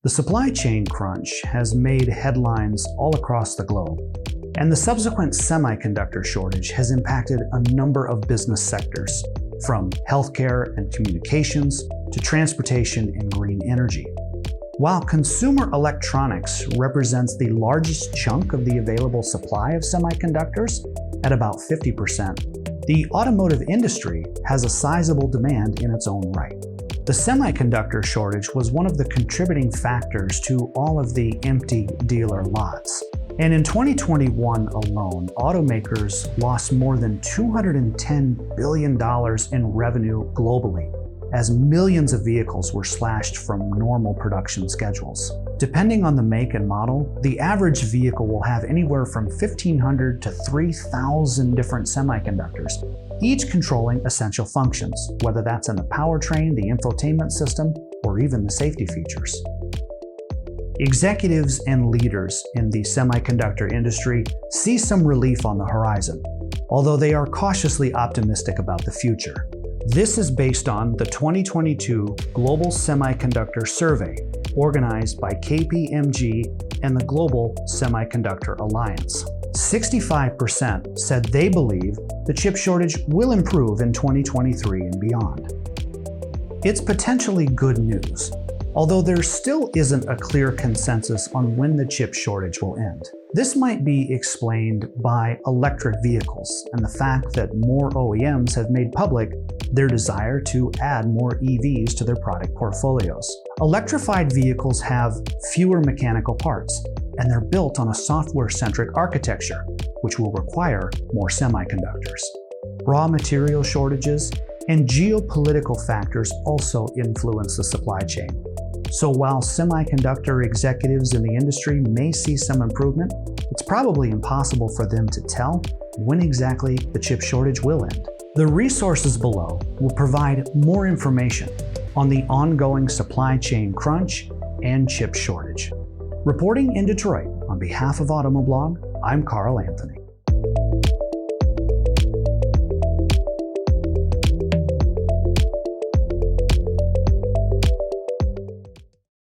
The supply chain crunch has made headlines all across the globe, and the subsequent semiconductor shortage has impacted a number of business sectors, from healthcare and communications to transportation and green energy. While consumer electronics represents the largest chunk of the available supply of semiconductors, at about 50%, the automotive industry has a sizable demand in its own right. The semiconductor shortage was one of the contributing factors to all of the empty dealer lots. And in 2021 alone, automakers lost more than $210 billion in revenue globally, as millions of vehicles were slashed from normal production schedules. Depending on the make and model, the average vehicle will have anywhere from 1,500 to 3,000 different semiconductors, each controlling essential functions, whether that's in the powertrain, the infotainment system, or even the safety features. Executives and leaders in the semiconductor industry see some relief on the horizon, although they are cautiously optimistic about the future. This is based on the 2022 Global Semiconductor Survey, organized by KPMG and the Global Semiconductor Alliance. 65% said they believe the chip shortage will improve in 2023 and beyond. It's potentially good news, although there still isn't a clear consensus on when the chip shortage will end. This might be explained by electric vehicles and the fact that more OEMs have made public their desire to add more EVs to their product portfolios. Electrified vehicles have fewer mechanical parts, and they're built on a software-centric architecture, which will require more semiconductors. Raw material shortages and geopolitical factors also influence the supply chain. So while semiconductor executives in the industry may see some improvement, it's probably impossible for them to tell when exactly the chip shortage will end. The resources below will provide more information on the ongoing supply chain crunch and chip shortage. Reporting in Detroit on behalf of Automoblog, I'm Carl Anthony.